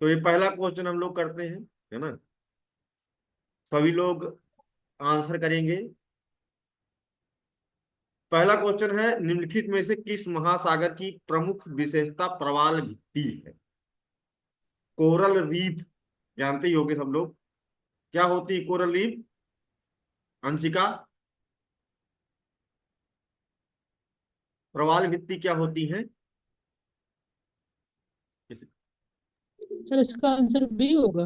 तो ये पहला क्वेश्चन हम लोग करते हैं, है ना। सभी लोग आंसर करेंगे। पहला क्वेश्चन है, निम्नलिखित में से किस महासागर की प्रमुख विशेषता प्रवाल भित्ति है? कोरल रीफ, जानते ही होंगे सब लोग। क्या होती है कोरल रीफ, अंशिका? प्रवाल भित्ति क्या होती है? सर इसका आंसर बी होगा।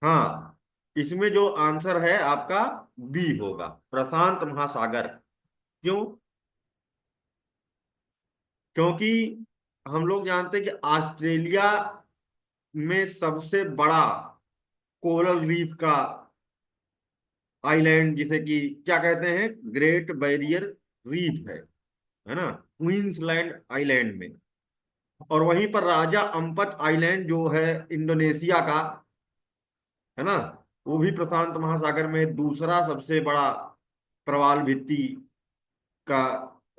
हाँ, इसमें जो आंसर है आपका बी होगा, प्रशांत महासागर। क्यों? क्योंकि हम लोग जानते हैं कि ऑस्ट्रेलिया में सबसे बड़ा कोरल रीफ का आइलैंड, जिसे कि क्या कहते हैं, ग्रेट बैरियर रीफ है ना, क्वींसलैंड आइलैंड में। और वहीं पर राजा अम्पट आइलैंड जो है इंडोनेशिया का, है ना, वो भी प्रशांत महासागर में दूसरा सबसे बड़ा प्रवाल भित्ति का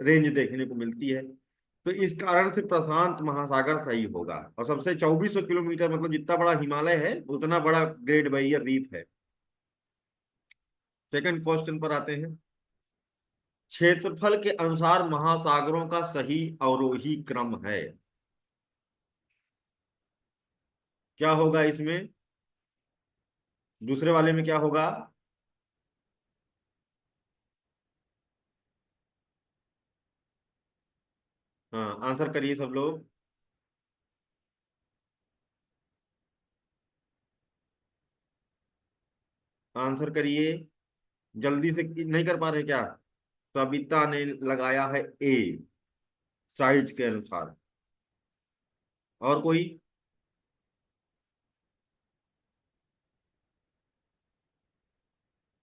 रेंज देखने को मिलती है। तो इस कारण से प्रशांत महासागर सही होगा। और सबसे 2400 किलोमीटर, मतलब जितना बड़ा हिमालय है उतना बड़ा ग्रेट बैरियर रीफ है। सेकंड क्वेश्चन पर आते हैं। क्षेत्रफल के अनुसार महासागरों का सही अवरोही क्रम है, क्या होगा इसमें? दूसरे वाले में क्या होगा? हाँ, आंसर करिए सब लोग। आंसर करिए, जल्दी से। नहीं कर पा रहे क्या? सविता ने लगाया है ए, साइज के अनुसार। और कोई?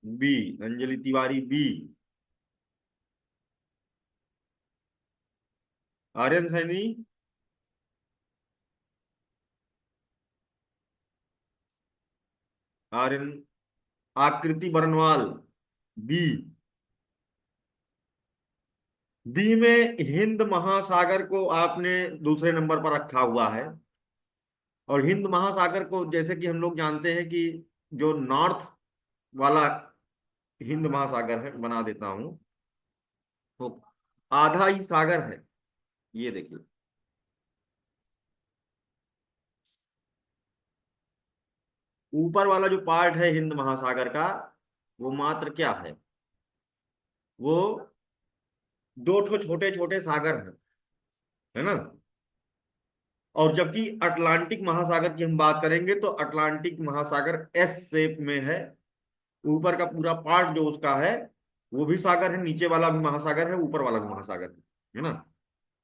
B, Anjali Tiwari B. Aryan Saini? Aryan, Akriti Barnwal B. B में हिंद महासागर को आपने दूसरे नंबर पर रखा हुआ है। और हिंद महासागर को जैसे कि हम लोग जानते हैं कि जो नॉर्थ वाला हिंद महासागर है, बना देता हूं, तो आधा ही सागर है, ये देखिए। ऊपर वाला जो पार्ट है हिंद महासागर का, वो मात्र क्या वो दो ठो छोटे छोटे सागर हैं, है ना। और जबकि अटलांटिक महासागर की हम बात करेंगे तो अटलांटिक महासागर एस शेप में है। ऊपर का पूरा पार्ट जो उसका है वो भी सागर है, नीचे वाला भी महासागर है, ऊपर वाला भी महासागर है ना।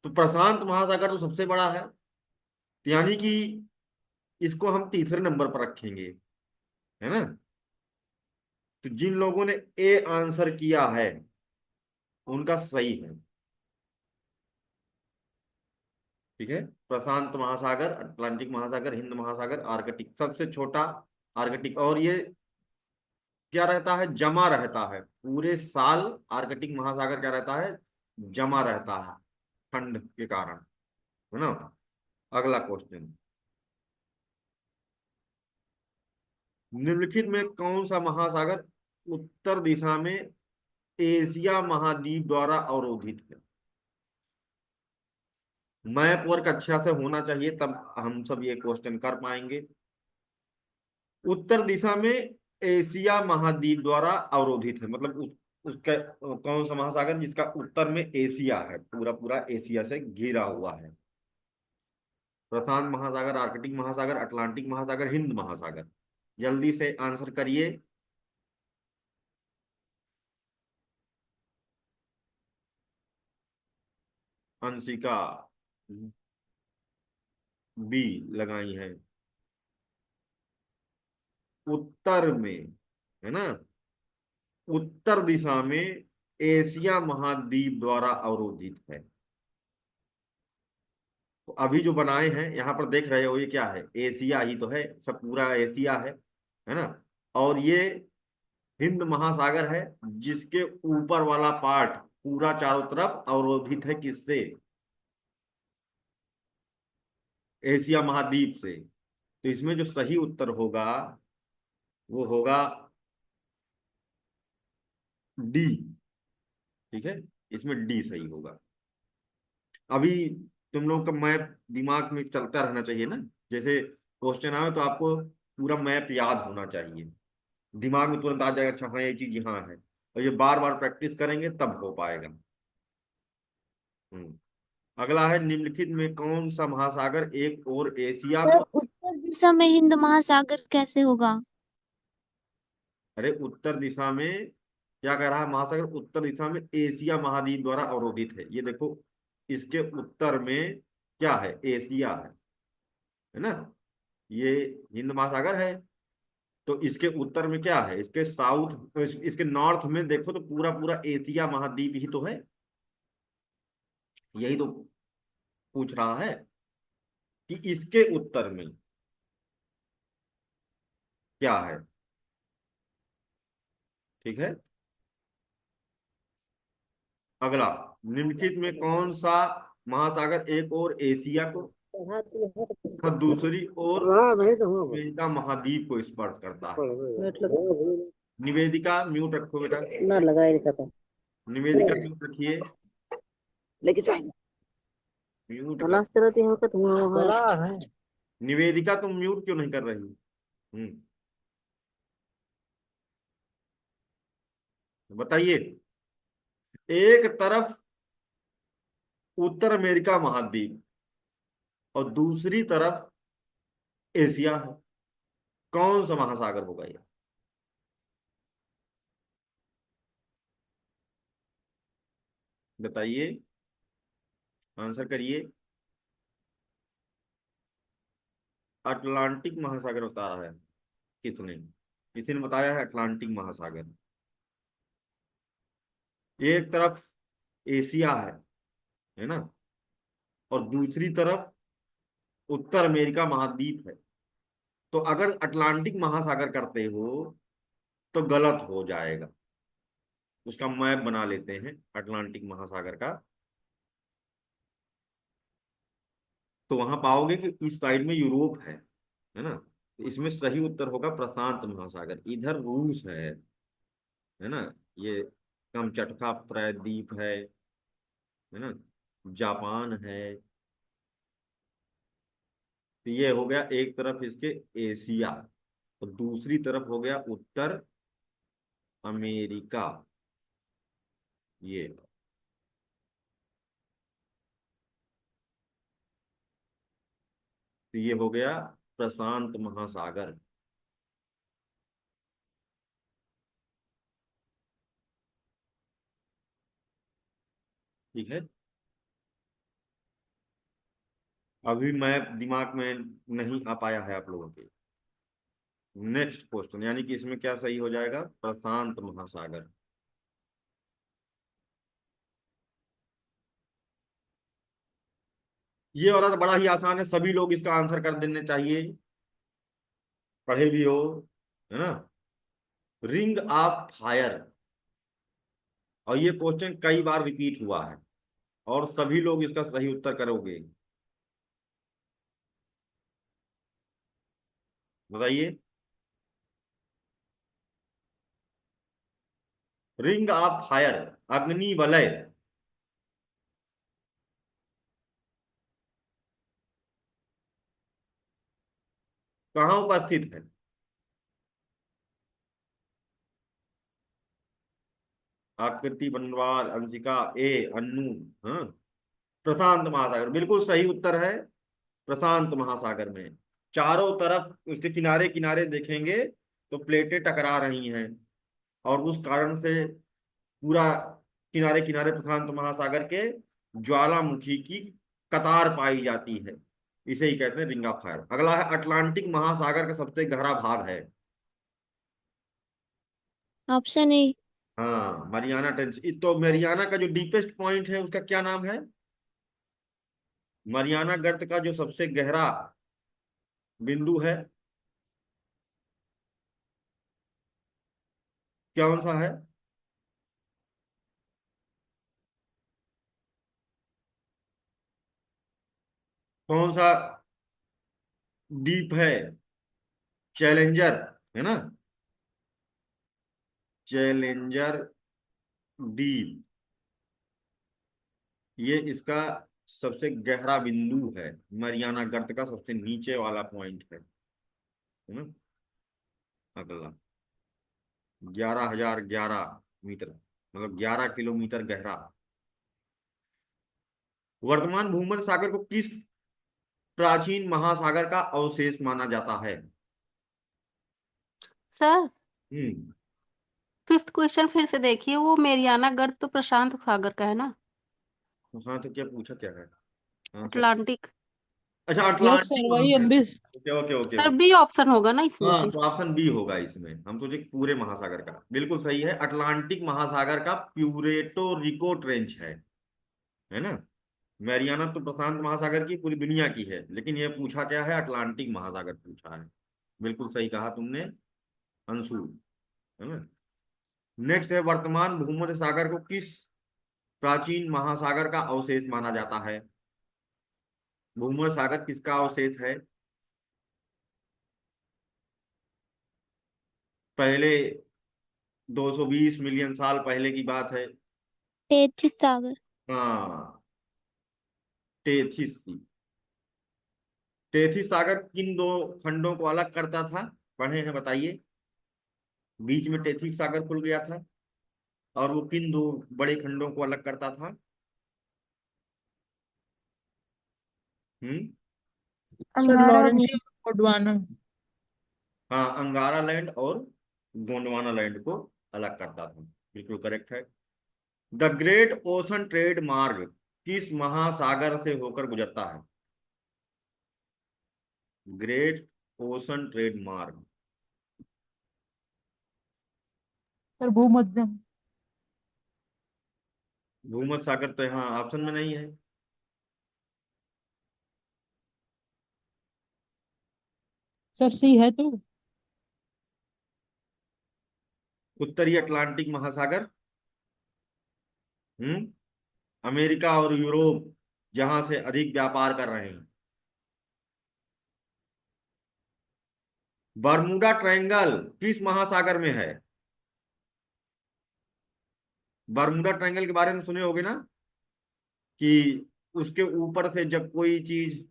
तो प्रशांत महासागर तो सबसे बड़ा है, यानी कि इसको हम तीसरे नंबर पर रखेंगे, है ना। तो जिन लोगों ने ए आंसर किया है उनका सही है, ठीक है। प्रशांत महासागर, अटलांटिक महासागर, हिंद महासागर, आर्कटिक सबसे छोटा आर्कटिक। और ये क्या रहता है, जमा रहता है पूरे साल। आर्कटिक महासागर क्या रहता है, जमा रहता है ठंड के कारण, है ना। अगला क्वेश्चन, निम्नलिखित में कौन सा महासागर उत्तर दिशा में एशिया महाद्वीप द्वारा अवरोधित है? मैप वर्क अच्छा से होना चाहिए, तब हम सब ये क्वेश्चन कर पाएंगे। उत्तर दिशा में एशिया महाद्वीप द्वारा अवरोधित है, मतलब उसका कौन सा महासागर जिसका उत्तर में एशिया है, पूरा पूरा एशिया से घिरा हुआ है? प्रशांत महासागर, आर्कटिक महासागर, अटलांटिक महासागर, हिंद महासागर। जल्दी से आंसर करिए। अंशिका बी लगाई है, उत्तर में, है ना, उत्तर दिशा में एशिया महाद्वीप द्वारा अवरोधित है। तो अभी जो बनाए हैं यहाँ पर देख रहे हो, ये क्या है, एशिया ही तो है, सब पूरा एशिया है ना। और ये हिंद महासागर है, जिसके ऊपर वाला पार्ट पूरा चारों तरफ अवरोधित है, किससे? एशिया महाद्वीप से। तो इसमें जो सही उत्तर होगा वो होगा डी। ठीक है, इसमें डी सही होगा। अभी तुम लोग का मैप दिमाग में चलता रहना चाहिए ना। जैसे क्वेश्चन आए तो आपको पूरा मैप याद होना चाहिए, दिमाग में तुरंत आ जाएगा, अच्छा हाँ ये चीज यहाँ है। और ये बार बार प्रैक्टिस करेंगे तब हो पाएगा। अगला है, निम्नलिखित में कौन सा महासागर एक और एशिया सर, को। उत्तर दिशा में हिंद महासागर कैसे होगा? अरे उत्तर दिशा में क्या कह रहा है, महासागर उत्तर दिशा में एशिया महाद्वीप द्वारा अवरोधित है। ये देखो, इसके उत्तर में क्या है, एशिया है ना। ये हिंद महासागर है। तो इसके उत्तर में क्या है, इसके साउथ, इसके नॉर्थ में देखो तो पूरा पूरा एशिया महाद्वीप ही तो है। यही तो पूछ रहा है कि इसके उत्तर में क्या है। ठीक है, अगला, निम्नलिखित में कौन सा महासागर एक और एशिया को तथा दूसरी ओर अमेरिका महाद्वीप को स्पर्श करता है। निवेदिका म्यूट रखो बेटा। ना लगाए रखा था निवेदिका म्यूट रखिए। लेके जाएंगे। म्यूट कर। तलाश चलाती है वक्त हुआ वहाँ। निवेदिका तुम म्यूट क्यों नहीं कर रही? बताइए। एक तरफ उत्तर अमेरिका महाद्वीप और दूसरी तरफ एशिया है, कौन सा महासागर होगा ये? बताइए, आंसर करिए। अटलांटिक महासागर बताया है किसने? किसी ने बताया है अटलांटिक महासागर। एक तरफ एशिया है ना, और दूसरी तरफ उत्तर अमेरिका महाद्वीप है। तो अगर अटलांटिक महासागर करते हो तो गलत हो जाएगा। उसका मैप बना लेते हैं अटलांटिक महासागर का। तो वहां पाओगे कि इस साइड में यूरोप है ना। तो इसमें सही उत्तर होगा प्रशांत महासागर। इधर रूस है ना। ये कमचटका प्रायद्वीप है ना। जापान है। तो ये हो गया एक तरफ इसके एशिया, और दूसरी तरफ हो गया उत्तर अमेरिका। ये तो ये हो गया प्रशांत महासागर। ठीक है, अभी मैं दिमाग में नहीं आ पाया है आप लोगों के। नेक्स्ट क्वेश्चन, यानी कि इसमें क्या सही हो जाएगा, प्रशांत महासागर। ये वाला तो बड़ा ही आसान है, सभी लोग इसका आंसर कर देने चाहिए, पढ़े भी हो, है ना। Ring of fire. और ये क्वेश्चन कई बार रिपीट हुआ है और सभी लोग इसका सही उत्तर करोगे। बताइए। रिंग ऑफ फायर, अग्नि वलय, कहाँ उपस्थित है? आकृति बनवाल, अंशिका ए, अन्नू। हाँ, प्रशांत महासागर बिल्कुल सही उत्तर है। प्रशांत महासागर में चारों तरफ उसके किनारे किनारे देखेंगे तो प्लेटें टकरा रही हैं, और उस कारण से पूरा किनारे किनारे प्रशांत महासागर के ज्वालामुखी की कतार पाई जाती है। इसे ही कहते हैं रिंग ऑफ फायर। अगला है, अटलांटिक महासागर का सबसे गहरा भाग है। Option A. हाँ, मरियाना ट्रेंच। तो मरियाना का जो डीपेस्ट पॉइंट है उसका क्या नाम है? मरियाना गर्त का जो सबसे गहरा बिंदु है, कौन सा है? कौन सा डीप है, चैलेंजर, है ना, चैलेंजर डीप, ये इसका सबसे गहरा बिंदु है, मरियाना गर्त का सबसे नीचे वाला पॉइंट है ना। अगला 11,011 मीटर, मतलब 11 किलोमीटर गहरा। वर्तमान भूमध्य सागर को किस प्राचीन महासागर का अवशेष माना जाता है? सर हम्म। फिफ्थ क्वेश्चन फिर से देखिए, वो मेरियाना गर्त तो प्रशांत सागर का है ना। हाँ तो क्या पूछा क्या है? हाँ सर। अटलांटिक। अच्छा, यस अटलांटिक सर, वही हम भी। महासागर। Okay okay okay sir okay. B option होगा ना इसमें हाँ फिर। तो ऑप्शन बी होगा इसमें, हम सोचे पूरे महासागर का। बिल्कुल सही है, अटलांटिक महासागर का प्यूरेटो रिको ट्रेंच है ना। मैरियाना तो प्रशांत महासागर की पूरी दुनिया की है, लेकिन ये पूछा क्या है, अटलांटिक महासागर पूछा है। बिल्कुल सही कहा तुमने अंशु, है ना। नेक्स्ट है, वर्तमान भूमध्य सागर को किस प्राचीन महासागर का अवशेष माना जाता है? भूमध्य सागर किसका अवशेष है? पहले 220 मिलियन साल पहले की बात है। टेथिस सागर। हाँ, टेथिस सी। टेथिस सागर किन दो खंडों को अलग करता था, पढ़े हैं बताइए। बीच में टेथिस सागर खुल गया था, और वो किन दो बड़े खंडों को अलग करता था? हम्म। सर अंगारा लॉरेंशिया और गोंडवाना। हाँ, अंगारा लैंड और गोंडवाना लैंड को अलग करता था, बिल्कुल करेक्ट है। द ग्रेट ओशन ट्रेड मार्ग किस महासागर से होकर गुजरता है? ग्रेट ओशन ट्रेड मार्ग। सर भूमध्य। भूमध्य सागर तो यहाँ ऑप्शन में नहीं है। सर सी है तो। उत्तरी अटलांटिक महासागर, हम्म, अमेरिका और यूरोप जहां से अधिक व्यापार कर रहे हैं। बर्मुडा ट्रायंगल किस महासागर में है? बर्मुडा ट्रायंगल के बारे में सुने होगे ना, कि उसके ऊपर से जब कोई चीज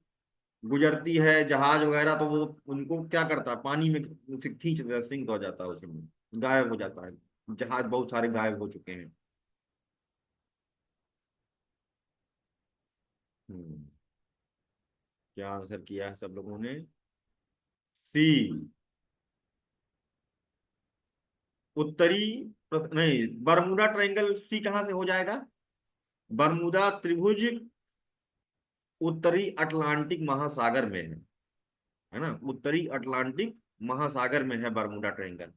गुजरती है, जहाज वगैरह, तो वो उनको क्या करता है, पानी में उसे खींच देता है, सिंक हो जाता है, उसमें गायब हो जाता है। जहाज बहुत सारे गायब हो चुके हैं। हम्म, क्या आंसर किया है सब लोगों ने? सी। उत्तरी नहीं, बर्मुडा ट्रायंगल सी कहाँ से हो जाएगा? बर्मुदा त्रिभुज उत्तरी अटलांटिक महासागर में है ना, उत्तरी अटलांटिक महासागर में है बर्मुडा ट्रायंगल।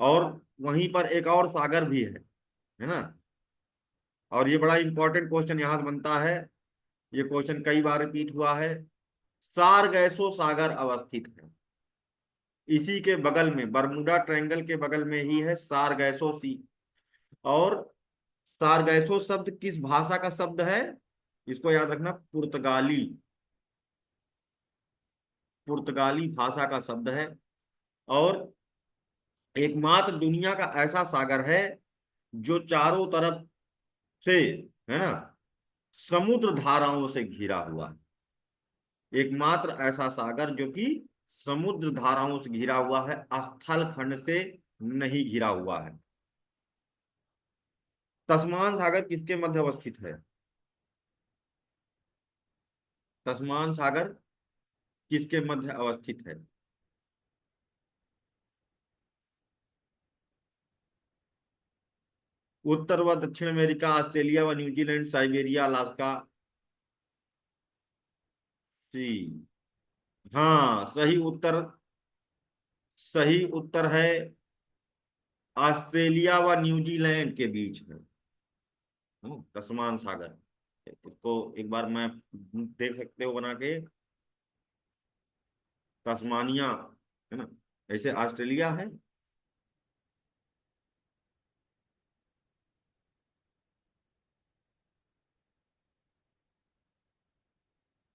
और वहीं पर एक और सागर भी है ना। और ये बड़ा इंपॉर्टेंट क्वेश्चन यहाँ से बनता है, ये क्वेश्चन कई बार रिपीट हुआ है। सारगैसो सागर अवस्थित है, इसी के बगल में, बर्मुडा ट्रायंगल के बगल में ही है सारगैसो सी। और सारगैसो शब्द किस भाषा का शब्द है? इसको याद रखना, पुर्तगाली, पुर्तगाली भाषा का शब्द है। और एकमात्र दुनिया का ऐसा सागर है जो चारों तरफ से, है ना, समुद्र धाराओं से घिरा हुआ है। एकमात्र ऐसा सागर जो कि समुद्र धाराओं से घिरा हुआ है, स्थल खंड से नहीं घिरा हुआ है। तस्मान सागर किसके मध्य अवस्थित है? तस्मान सागर किसके मध्य अवस्थित है? उत्तर व दक्षिण अमेरिका, ऑस्ट्रेलिया व न्यूजीलैंड, साइबेरिया, अलास्का। सी। हाँ, सही उत्तर है ऑस्ट्रेलिया व न्यूजीलैंड के बीच में। तस्मान सागर, इसको एक बार मैं देख सकते हो बना के, तस्मानिया, है ना, ऐसे ऑस्ट्रेलिया है,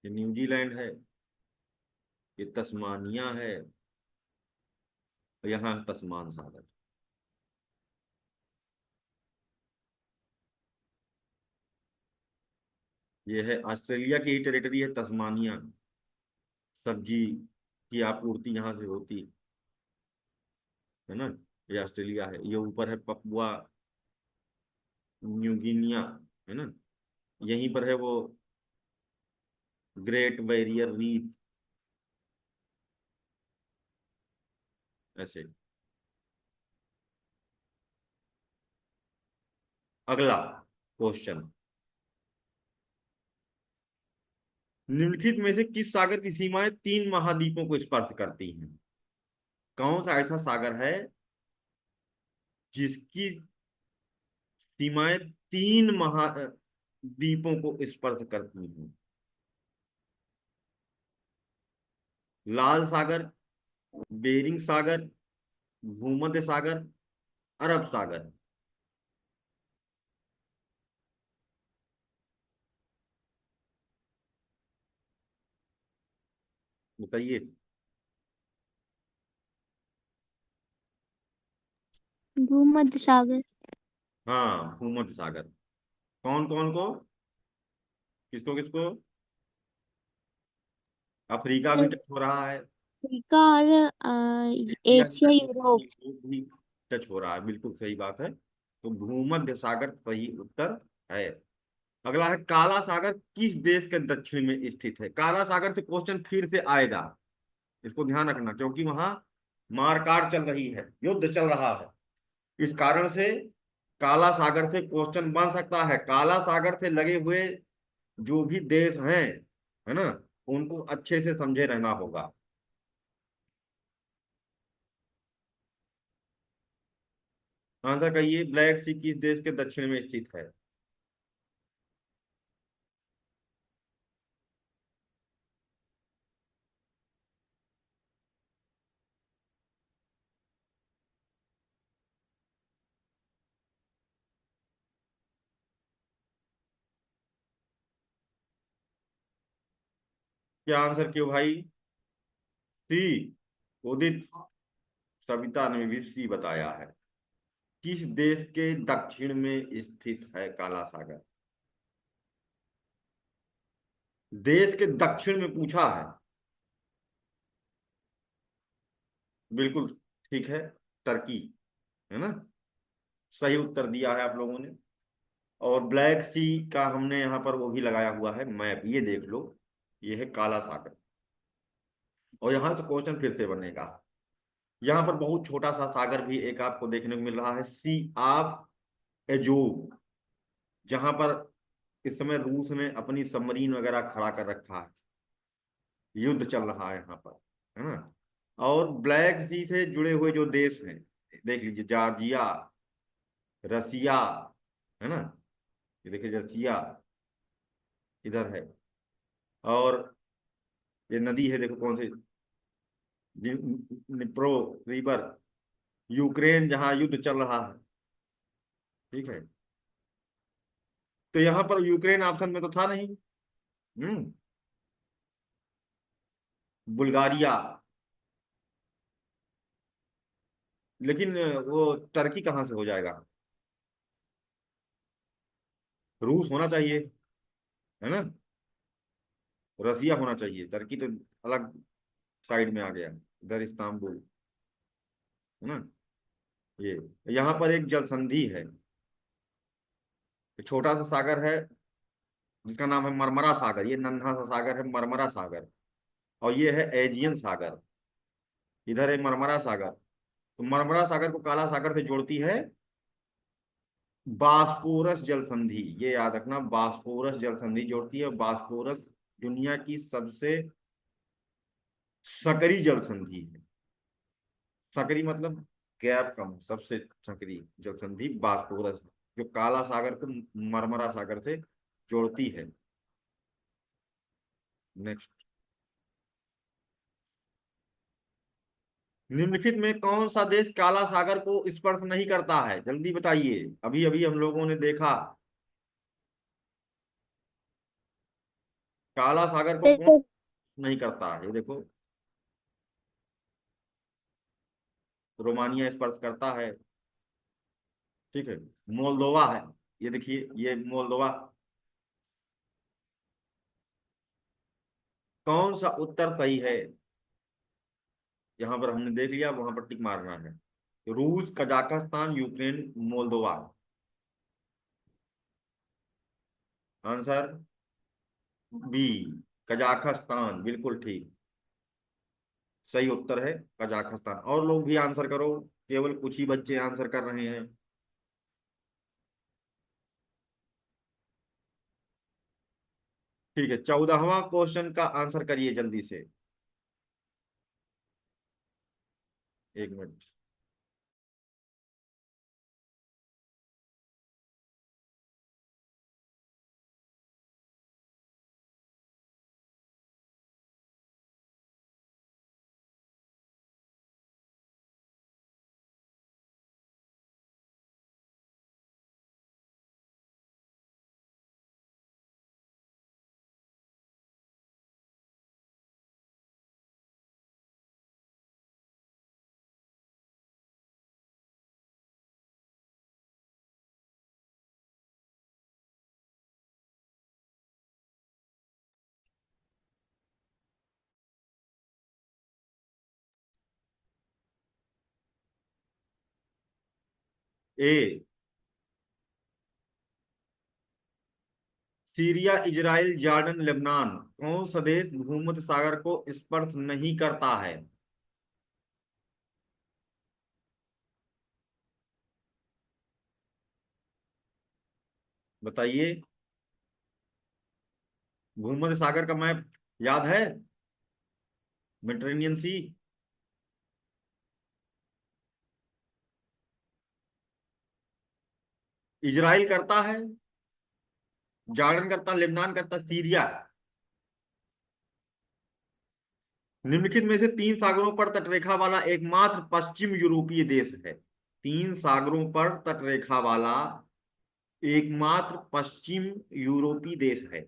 ये न्यूजीलैंड है। ये तस्मानिया है, यहाँ तस्मान सागर। ये है ऑस्ट्रेलिया की टेरिटरी है तस्मानिया। सब्जी की आपूर्ति यहाँ से होती है ना। ये ऑस्ट्रेलिया है, ये ऊपर है पपुआ न्यूगिनिया, है ना। यहीं पर है वो ग्रेट बैरियर रीफ, ऐसे। अगला क्वेश्चन, निम्नलिखित में से किस सागर की सीमाएं तीन महाद्वीपों को स्पर्श करती हैं? कौन सा ऐसा सागर है जिसकी सीमाएं तीन महाद्वीपों को स्पर्श करती हैं? लाल सागर, बेरिंग सागर, भूमध्य सागर, अरब सागर। बताइए। भूमध्य सागर। हाँ, भूमध्य सागर। कौन कौन को, किसको किसको? अफ्रीका भी टच हो रहा है, अफ्रीका और एशिया एशिया यूरोप। भी टच हो रहा है, बिल्कुल सही बात है। तो भूमध्य सागर सही उत्तर है। अगला है, काला सागर किस देश के दक्षिण में स्थित है? काला सागर से क्वेश्चन फिर से आएगा, इसको ध्यान रखना, क्योंकि वहां मारकाट चल रही है, युद्ध चल रहा है। इस कारण से काला सागर से क्वेश्चन बन सकता है। काला सागर से लगे हुए जो भी देश हैं, है ना, उनको अच्छे से समझे रहना होगा। आंसर कहिए, ब्लैक सी किस देश के दक्षिण में स्थित है? क्या आंसर क्यों भाई? सी, उदित सविता ने भी सी बताया है। किस देश के दक्षिण में स्थित है काला सागर? देश के दक्षिण में पूछा है। बिल्कुल ठीक है, टर्की, है ना। सही उत्तर दिया है आप लोगों ने। और ब्लैक सी का हमने यहाँ पर वो भी लगाया हुआ है मैप, ये देख लो, ये है काला सागर। और यहाँ से क्वेश्चन फिर से बनेगा। यहाँ पर बहुत छोटा सा सागर भी एक आपको देखने को मिल रहा है, सी ऑफ एजोव, जहां पर इस समय रूस ने अपनी सबमरीन वगैरह खड़ा कर रखा है, युद्ध चल रहा है यहाँ पर, है ना। और ब्लैक सी से जुड़े हुए जो देश हैं, देख लीजिए, जॉर्जिया, रसिया, है ना। ये देखिए रसिया इधर है। और ये नदी है, देखो कौन सी, निप्रो रिवर, यूक्रेन जहां युद्ध चल रहा है, ठीक है। तो यहाँ पर यूक्रेन ऑप्शन में तो था नहीं। हम्म। बुल्गारिया, लेकिन वो टर्की कहाँ से हो जाएगा? रूस होना चाहिए, है ना। रसिया होना चाहिए, टर्की तो अलग साइड में आ गया, इधर इस्तांबुल, है ना। ये यहाँ पर एक जल संधि है, एक छोटा सा सागर है जिसका नाम है मरमरा सागर। ये नन्हा सा सागर है मरमरा सागर। और ये है एजियन सागर, इधर है मरमरा सागर। तो मरमरा सागर को काला सागर से जोड़ती है बास्पोरस जल संधि, ये याद रखना, बास्पोरस जल संधि जोड़ती है। बास्पोरस दुनिया की सबसे सकरी जल संधि है। सकरी मतलब गैप कम, सबसे सकरी जल संधि बास्पोरस है, जो काला सागर को मरमरा सागर से जोड़ती है। नेक्स्ट, निम्नलिखित में कौन सा देश काला सागर को स्पर्श नहीं करता है? जल्दी बताइए, अभी अभी हम लोगों ने देखा। काला सागर को कौन नहीं करता है, ये देखो। रोमानिया स्पर्श करता है। ठीक है, मोल्दोवा है, ये देखिए ये मोल्दोवा। कौन सा उत्तर सही है? यहां पर हमने देख लिया, वहां पर टिक मारना है। रूस, Kazakhstan, Ukraine, Moldova. Answer B, Kazakhstan, बिल्कुल ठीक, सही उत्तर है कजाकिस्तान। और लोग भी आंसर करो, केवल कुछ ही बच्चे आंसर कर रहे हैं। ठीक है, 14वां क्वेश्चन का आंसर करिए जल्दी से। एक मिनट। ए, सीरिया, इजराइल, जॉर्डन, लेबनान। कौन सा देश भूमध्य सागर को स्पर्श नहीं करता है? बताइए। भूमध्य सागर का मैप याद है? मेडिटेरेनियन सी। इजराइल करता है, जॉर्डन करता, लेबनान करता, सीरिया। निम्नलिखित में से तीन सागरों पर तटरेखा वाला एकमात्र पश्चिम यूरोपीय देश है। तीन सागरों पर तटरेखा वाला एकमात्र पश्चिम यूरोपीय देश है।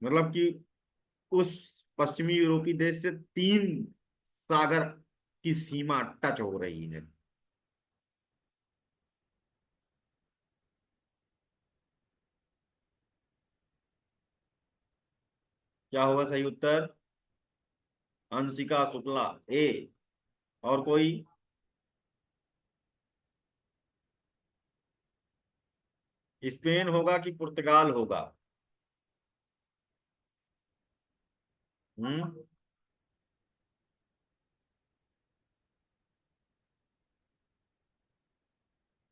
मतलब कि उस पश्चिमी यूरोपीय देश से तीन सागर की सीमा टच हो रही है। क्या होगा सही उत्तर? अंशिका शुक्ला, ए। और कोई? स्पेन होगा कि पुर्तगाल होगा? हम्म।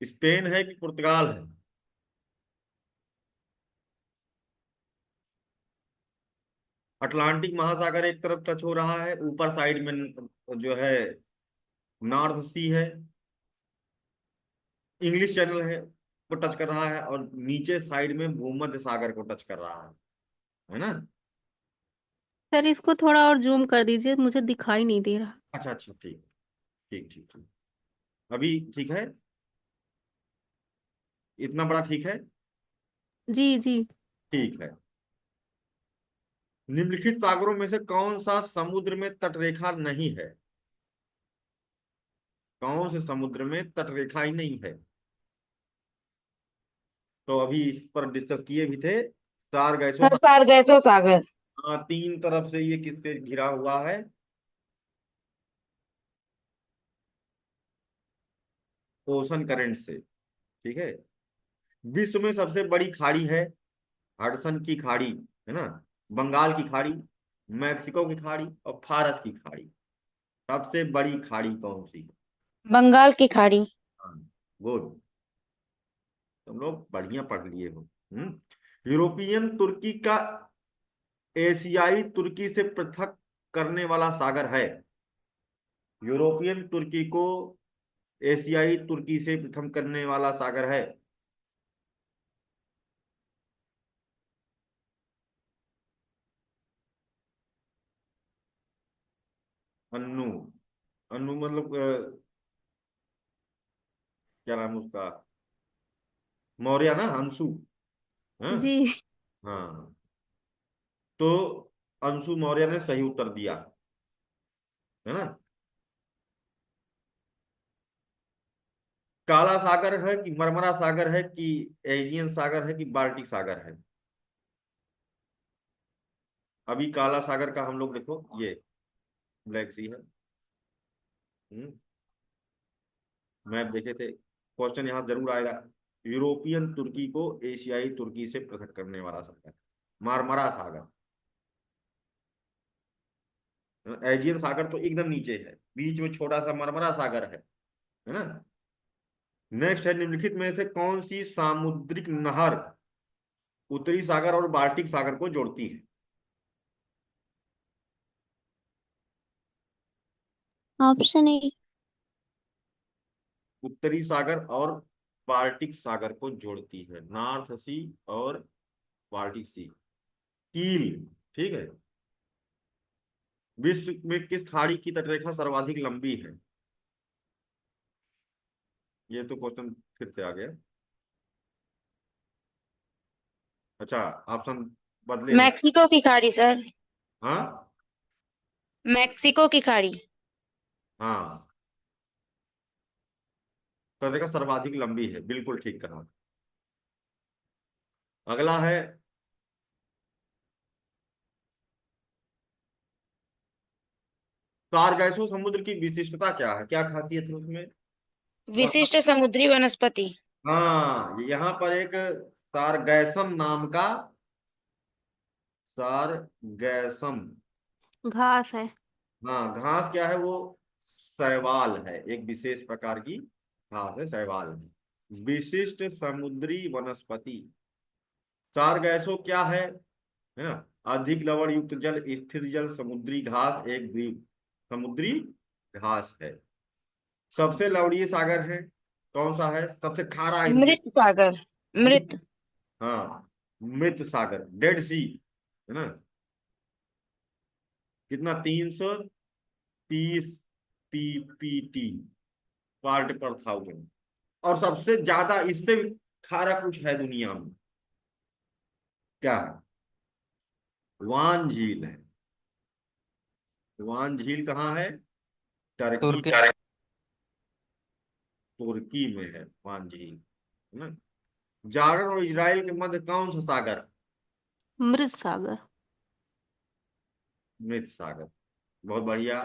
स्पेन है कि पुर्तगाल है? अटलांटिक महासागर एक तरफ टच हो रहा है, ऊपर साइड में जो है नॉर्थ सी है, इंग्लिश चैनल है, को टच कर रहा है, और नीचे साइड में भूमध्य सागर को टच कर रहा है ना? सर इसको थोड़ा और जूम कर दीजिए, मुझे दिखाई नहीं दे रहा। अच्छा अच्छा, ठीक, ठीक ठीक ठीक। अभी ठीक है? इतना बड़ा ठीक है? जी जी। ठीक है। निम्नलिखित सागरों में से कौन सा समुद्र में तटरेखा नहीं है? कौन से समुद्र में तटरेखा ही नहीं है? तो अभी इस पर डिस्कस किए भी थे, सारगैसो सर सारगैसो सागर। तीन तरफ से ये किससे घिरा हुआ है? ओशन करंट से। ठीक है। विश्व में सबसे बड़ी खाड़ी है, हडसन की खाड़ी, है ना, बंगाल की खाड़ी, मैक्सिको की खाड़ी और फारस की खाड़ी। सबसे बड़ी खाड़ी कौन सी? बंगाल की खाड़ी। हाँ, गुड, तुम लोग बढ़िया पढ़ लिए हो। यूरोपियन तुर्की का एशियाई तुर्की से पृथक करने वाला सागर है। यूरोपियन तुर्की को एशियाई तुर्की से पृथक करने वाला सागर है। अन्नू। अन्नू मतलब क्या नाम है उसका? मौर्य ना, अंशु। हाँ। जी। हाँ, तो अंशु मौर्य ने सही उत्तर दिया। है ना। काला सागर है कि मरमरा सागर है कि एजियन सागर है कि बाल्टिक सागर है। अभी काला सागर का हम लोग देखो, ये ब्लैक सी है। हम्म, मैप देखे थे, क्वेश्चन यहाँ जरूर आएगा। यूरोपियन तुर्की को एशियाई तुर्की से पृथक करने वाला सागर मारमरा सागर। एजियन सागर तो एकदम नीचे है, बीच में छोटा सा मरमरा सागर है ना। नेक्स्ट है, निम्नलिखित में से कौन सी सामुद्रिक नहर उत्तरी सागर और बाल्टिक सागर को जोड़ती है? Option A. उत्तरी सागर और बाल्टिक सागर को जोड़ती है, नॉर्थ सी और बाल्टिक सी। कील। ठीक है। विश्व में किस खाड़ी की तटरेखा सर्वाधिक लंबी है? ये तो क्वेश्चन फिर से आ गया। अच्छा, ऑप्शन बदले हैं। मैक्सिको की खाड़ी सर। हाँ मैक्सिको की खाड़ी। हाँ, तटरेखा सर्वाधिक लंबी है, बिल्कुल ठीक कहा। अगला है, सारगैसो समुद्र की विशिष्टता क्या है, क्या खासियत है उसमें? और विशिष्ट समुद्री वनस्पति। हाँ, यहाँ पर एक सारगैसम नाम का, सारगैसम, घास है। हाँ घास क्या है वो? शैवाल है, एक विशेष प्रकार की घास है, शैवाल है। विशिष्ट समुद्री वनस्पति। सारगैसो क्या है ना। अधिक लवण युक्त जल, स्थिर जल, समुद्री घास, एक द्वीप समुद्री घास है। सबसे लवणीय सागर है कौन सा है? सबसे खारा मृत सागर। मृत। हाँ, मृत सागर, डेड सी, है ना। कितना? 330 पीपीटी, पार्ट पर थाउजेंड। और सबसे ज्यादा इससे खारा कुछ है दुनिया में, क्या है? वान झील है। वान झील कहाँ है? टर्की। तुर्की। तुर्की में है वान झील, है ना। जॉर्डन और इजराइल के मध्य कौन सा सागर? मृत सागर। मृत सागर, बहुत बढ़िया।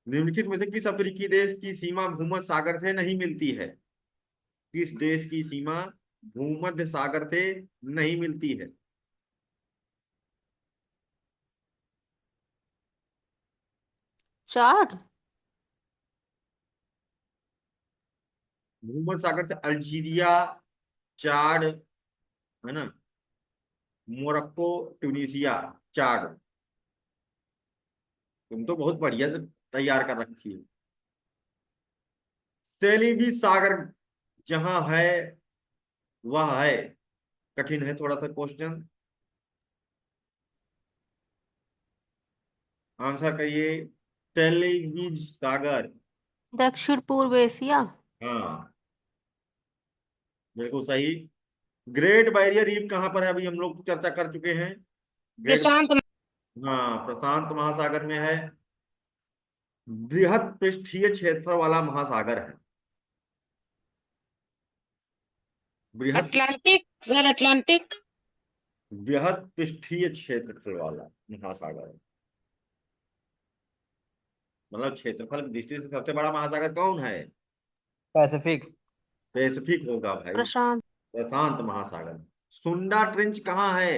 निम्नलिखित में से किस अफ्रीकी देश की सीमा भूमध्य सागर से नहीं मिलती है? किस देश की सीमा भूमध्य सागर से नहीं मिलती है? चार। भूमध्य सागर से अल्जीरिया, चाड, है ना, मोरक्को, ट्यूनीसिया, चाड। तुम तो बहुत बढ़िया से तैयार कर रखी है। तेलीबी सागर जहां है वह है, कठिन है थोड़ा सा क्वेश्चन, आंसर करिए। तेलीबी सागर। दक्षिण पूर्व एशिया। हाँ, बिल्कुल सही। ग्रेट बैरियर रीफ कहाँ पर है? अभी हम लोग चर्चा कर चुके हैं। ग्रेट, प्रशांत। हाँ प्रशांत महासागर में है। बृहद पृष्ठीय क्षेत्र वाला महासागर है। बृहद, अटलांटिक सर। अटलांटिक। बृहद पृष्ठीय क्षेत्र वाला महासागर है। मतलब क्षेत्रफल की दृष्टि से सबसे बड़ा महासागर कौन है? पैसिफिक। पैसिफिक होगा भाई, प्रशांत। प्रशांत महासागर। सुंडा ट्रेंच कहाँ है?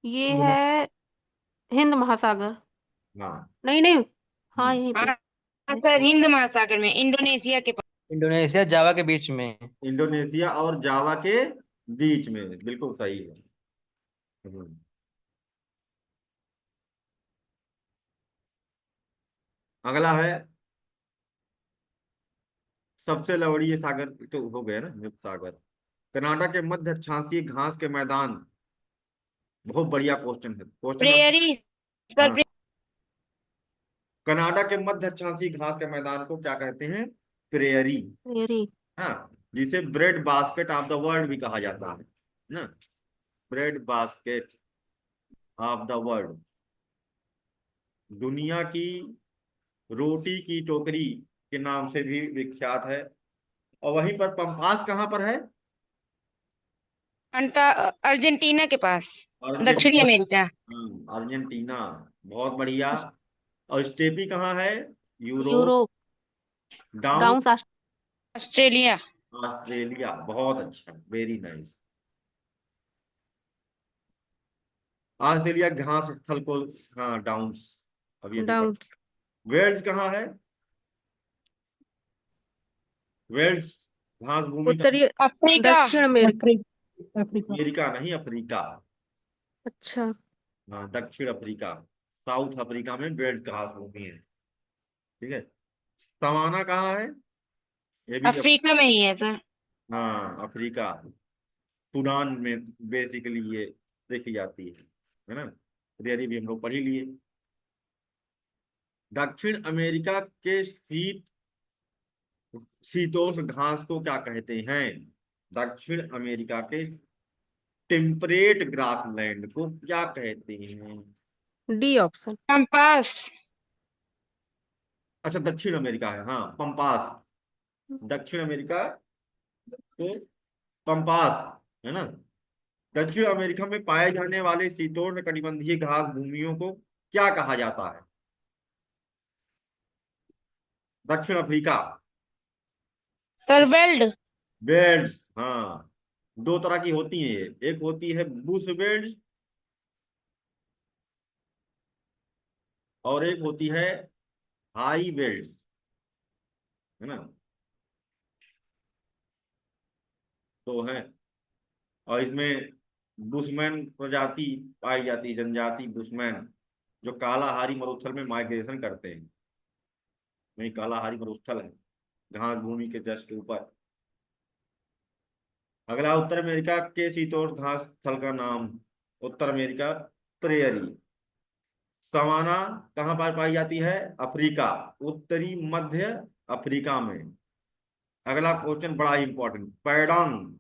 ये है हिंद महासागर। हाँ। नहीं नहीं, हाँ हम्म, यहीं पे। हाँ सर, हिंद महासागर में, इंडोनेशिया के पास। इंडोनेशिया जावा के बीच में। इंडोनेशिया और जावा के बीच में, बिल्कुल सही है। हम्म। अगला है, सबसे लवणीय सागर तो हो गया ना, मृत सागर। कनाडा के मध्य अक्षांशीय घास के मैदान, बहुत बढ़िया क्वेश्चन है, क्वेश्चन। Prairie sir. हाँ, कनाडा के मध्य अक्षांशीय घास के मैदान को क्या कहते हैं? प्रेयरी। मेरी। हाँ, जिसे bread basket of the world भी कहा जाता है ना। Bread basket of the world. दुनिया की रोटी की टोकरी के नाम से भी विख्यात है। और वहीं पर पंपास कहाँ पर है? अंटा अर्जेंटीना के पास, दक्षिणी अर्जेंटीना। अमेरिका। अर्जेंटीना। बहुत बढ़िया। और स्टेपी कहाँ है? Europe. Europe. Down. Down. Australia. Australia. बहुत अच्छा, वेरी नाइस। ऑस्ट्रेलिया घास स्थल को, हाँ डाउन्स, अभी डाउन। वेल्स कहाँ है? वेल्स घास भूमि कहाँ? उत्तरी। अफ्रीका। दक्षिण अमेरिका। अफ्रीका। अमेरिका नहीं, अफ्रीका। अच्छा। हाँ, दक्षिण अफ्रीका। साउथ अफ्रीका में वेल्स घास भूमि है। ठीक है। सवाना कहाँ है? ये भी अफ्रीका में ही है सर। हाँ, अफ्रीका। सूडान में बेसिकली ये देखी जाती है ना। थियरी भी हम लोग पढ़ ही लिए। दक्षिण अमेरिका के शीतोष्ण घास को क्या कहते हैं? दक्षिण अमेरिका के टेम्परेट ग्रासलैंड को क्या कहते हैं? D option. कंपास। अच्छा, दक्षिण अमेरिका है, हाँ पंपास। दक्षिण अमेरिका तो पंपास है ना। दक्षिण अमेरिका में पाए जाने वाले शीतोष्ण कटिबंधीय घास भूमियों को क्या कहा जाता है? दक्षिण अफ्रीका। Sir weld. बेल्ट्स, हाँ। दो तरह की होती है ये, एक होती है बुश बेल्ट और एक होती है हाई बेल्ट, है ना। तो है। और इसमें बुशमैन प्रजाति पाई जाती है, जनजाति बुशमैन, जो कालाहारी मरुस्थल में माइग्रेशन करते हैं। वही कालाहारी मरुस्थल है, घास भूमि के जस्ट ऊपर। अगला, उत्तर अमेरिका के शीतोष्ण घास स्थल का नाम। उत्तर अमेरिका प्रेयरी। सवाना कहाँ पर पाई जाती है? अफ्रीका, उत्तरी मध्य अफ्रीका में। अगला क्वेश्चन बड़ा ही इंपॉर्टेंट, पैडोंग।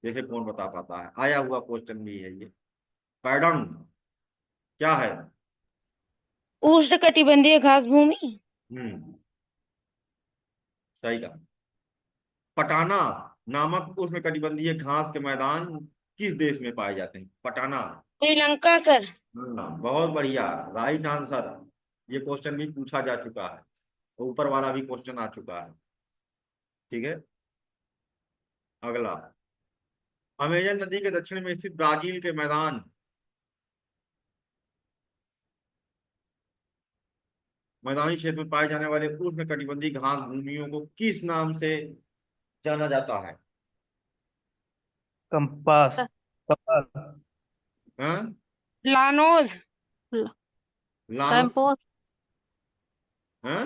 जैसे कौन बता पाता है, आया हुआ क्वेश्चन भी है ये। पैडोंग क्या है? उष्णकटिबंधीय घास भूमि। हम्म, सही कहा। पटाना नामक उष्णकटिबंधीय घास के मैदान किस देश में पाए जाते हैं? पटाना। श्रीलंका सर। बहुत बढ़िया, राइट आंसर। ये क्वेश्चन भी पूछा जा चुका है, ऊपर वाला भी क्वेश्चन आ चुका है। ठीक है। अगला, अमेजन नदी के दक्षिण में स्थित ब्राजील के मैदान, मैदानी क्षेत्र में पाए जाने वाले उष्णकटिबंधीय घास भूमियों को किस नाम से जाना जाता है? कंपास। कंपास। हाँ? लानोज। लानो। कैंपोस। हाँ?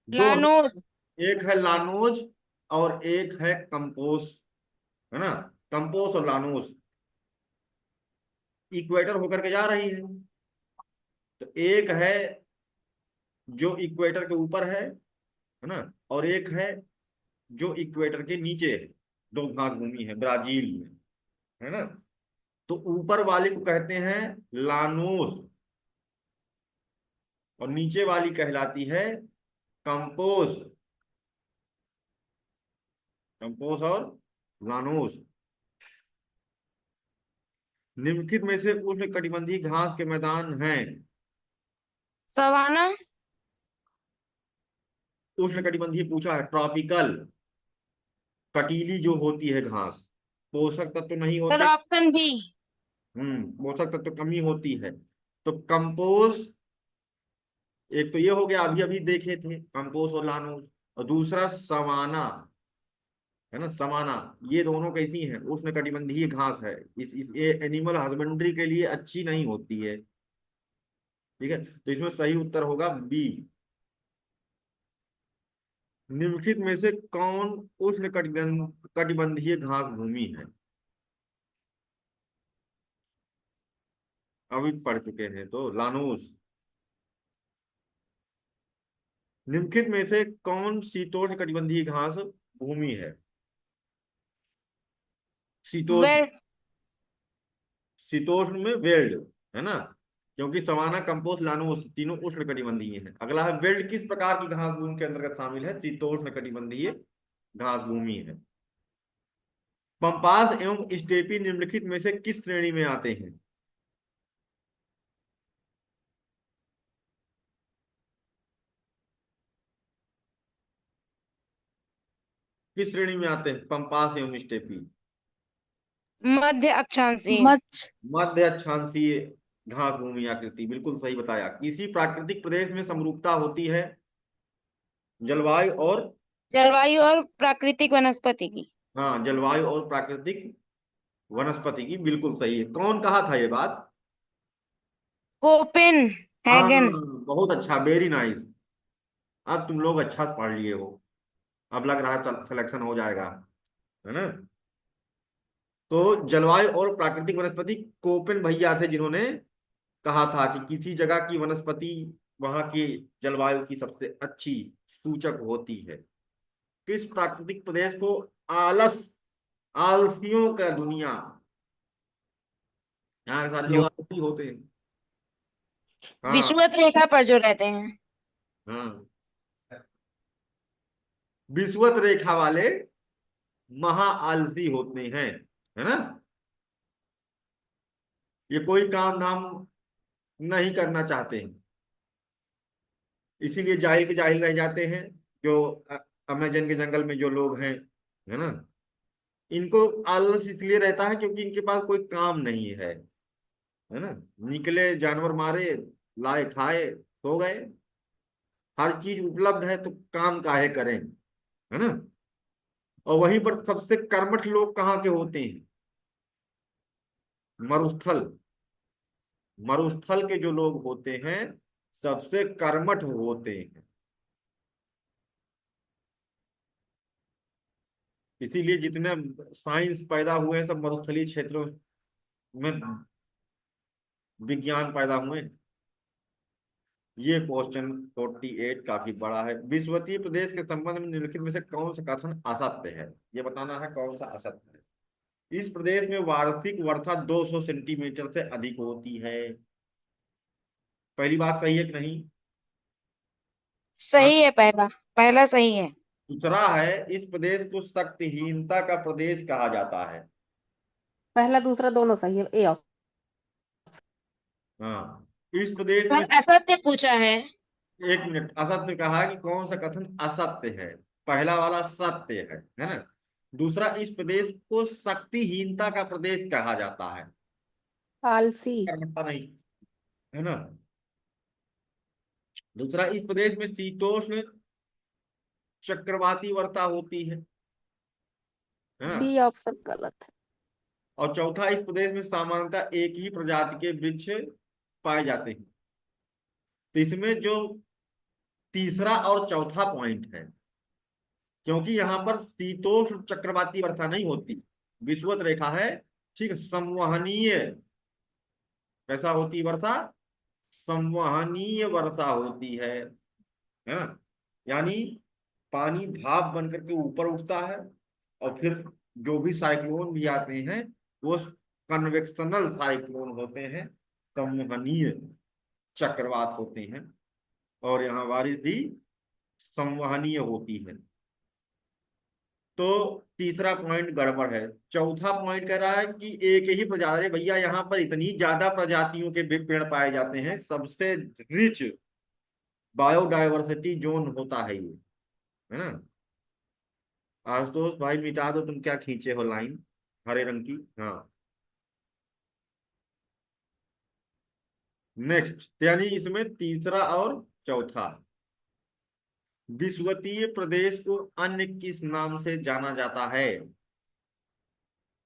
दो हैं, लानोज। एक है लानोज और एक है कंपोस, है ना। कंपोस और लानोस इक्वेटर होकर के जा रही है। तो एक है जो इक्वेटर के ऊपर है ना, और एक है जो इक्वेटर के नीचे है। दो घास भूमि है ब्राजील में, है ना। तो ऊपर वाले को कहते हैं लानोस और नीचे वाली कहलाती है कंपोस। कंपोस और लानोस। निम्नलिखित में से उष्णकटिबंधीय घास के मैदान हैं। सवाना। उष्णकटिबंधीय पूछा है, ट्रॉपिकल, कटीली जो होती है घास, पोषक तत्व नहीं सर होते। Option B. पोषक तत्व कमी होती है। तो कंपोज, एक तो ये हो गया, अभी अभी देखे थे कंपोज और लानोस। और दूसरा सवाना, है ना, समाना। ये दोनों कैसी हैं? उष्णकटिबंधीय घास है। ये एनिमल हस्बेंड्री के लिए अच्छी नहीं होती है। ठीक है, तो इसमें सही उत्तर होगा बी। निम्नलिखित में से कौन उष्णकटिबंधीय घास भूमि है? अभी पढ़ चुके हैं तो लानोस। निम्नलिखित में से कौन शीतोष्ण कटिबंधीय घास भूमि है? शीतोष्ण, वेल्स। शीतोष्ण में वेल्ड, है ना। क्योंकि सवाना, कंपोस्ट, लानोस तीनों उष्णकटिबंधीय हैं। अगला है बेल्ट किस प्रकार की घास भूमि के अंतर्गत शामिल है? शीतोष्णकटिबंधीय घास भूमि है। पंपास एवं स्टेपी निम्नलिखित में से किस श्रेणी में आते हैं? किस श्रेणी में आते हैं पंपास एवं स्टेपी? मध्य अक्षांशीय। मच मध्य अक्षांशीय घास भूमि आकृति, बिल्कुल सही बताया। किसी प्राकृतिक प्रदेश में समरूपता होती है जलवायु और, जलवायु और प्राकृतिक वनस्पति की। हाँ, जलवायु और प्राकृतिक वनस्पति की, बिल्कुल सही है। कौन कहा था ये बात? कोपेन हाँ, हैगन। बहुत अच्छा, वेरी नाइस। अब तुम लोग अच्छा पढ़ लिए हो, अब लग रहा है सिलेक्शन हो जाएगा, है ना? तो जलवायु और प्राकृतिक वनस्पति कोपेन भैया थे जिन्होंने कहा था कि किसी जगह की वनस्पति वहां की जलवायु की सबसे अच्छी सूचक होती है। किस प्राकृतिक प्रदेश को आलस, आलसियों का दुनिया, यहाँ के सारे लोग यू आलसी होते हैं। हाँ, विषुवत रेखा पर जो रहते हैं। हाँ, विषुवत रेखा वाले महा आलसी होते हैं, है ना? ये कोई काम धाम नहीं करना चाहते हैं, इसीलिए जाहिल के जाहिल रह जाते हैं। जो अमेजन के जंगल में जो लोग हैं, है ना, इनको आलस इसलिए रहता है क्योंकि इनके पास कोई काम नहीं है ना? निकले जानवर मारे, लाए खाए, सो गए। हर चीज उपलब्ध है तो काम काहे करें, है ना? और वहीं पर सबसे कर्मठ लोग कहाँ के होते हैं? मरुस्थल, मरुस्थल के जो लोग होते हैं सबसे कर्मठ होते हैं। इसीलिए जितने साइंस पैदा हुए हैं सब मरुस्थलीय क्षेत्रों में विज्ञान पैदा हुए हैं। ये क्वेश्चन 48 काफी बड़ा है। विषुवतीय प्रदेश के संबंध में निम्नलिखित में से कौन सा कथन असत्य है? ये बताना है कौन सा असत्य है। इस प्रदेश में वार्षिक वर्षा 200 सेंटीमीटर से अधिक होती है। पहली बात सही है कि नहीं? हाँ। सही है, पहला पहला सही है। दूसरा है, इस प्रदेश को शक्तिहीनता का प्रदेश कहा जाता है। पहला दूसरा दोनों सही है, ए ऑप्शन। हाँ, इस प्रदेश पर में, असत्य पूछा है। एक मिनट, असत्य कहा कि कौन सा कथन असत्य है? पहला वाला सत्य है ना? दूसरा, इस प्रदेश को शक्तिहीनता का प्रदेश कहा जाता है, आलसी। कर्मठता नहीं, है ना? दूसरा, इस प्रदेश में शीतोष्ण चक्रवाती वर्षा होती है ना? बी ऑप्शन गलत है। और चौथा, इस प्रदेश में सामान्यतः एक ही प्रजाति के वृक्ष पाए जाते हैं। तो इसमें जो तीसरा और चौथा पॉइंट है, क्योंकि यहाँ पर शीतोष्ण चक्रवाती वर्षा नहीं होती, विषुवत रेखा है, ठीक है, संवहनीय, कैसा होती वर्षा? संवहनीय वर्षा होती है ना? यानी पानी भाप बन करके ऊपर उठता है, और फिर जो भी साइक्लोन भी आते हैं वो कन्वेक्शनल साइक्लोन होते हैं, संवहनीय चक्रवात होते हैं, और यहाँ बारिश भी संवहनीय होती है। तो तीसरा पॉइंट गड़बड़ है। चौथा पॉइंट कह रहा है कि एक ही प्रजाति, भैया यहाँ पर इतनी ज्यादा प्रजातियों के भी पेड़ पाए जाते हैं, सबसे रिच बायोडायवर्सिटी जोन होता है ये, है ना? आशुतोष भाई मिटा दो, तुम क्या खींचे हो लाइन हरे रंग की? हाँ, नेक्स्ट, यानी इसमें तीसरा और चौथा। विषुवतीय प्रदेश को अन्य किस नाम से जाना जाता है?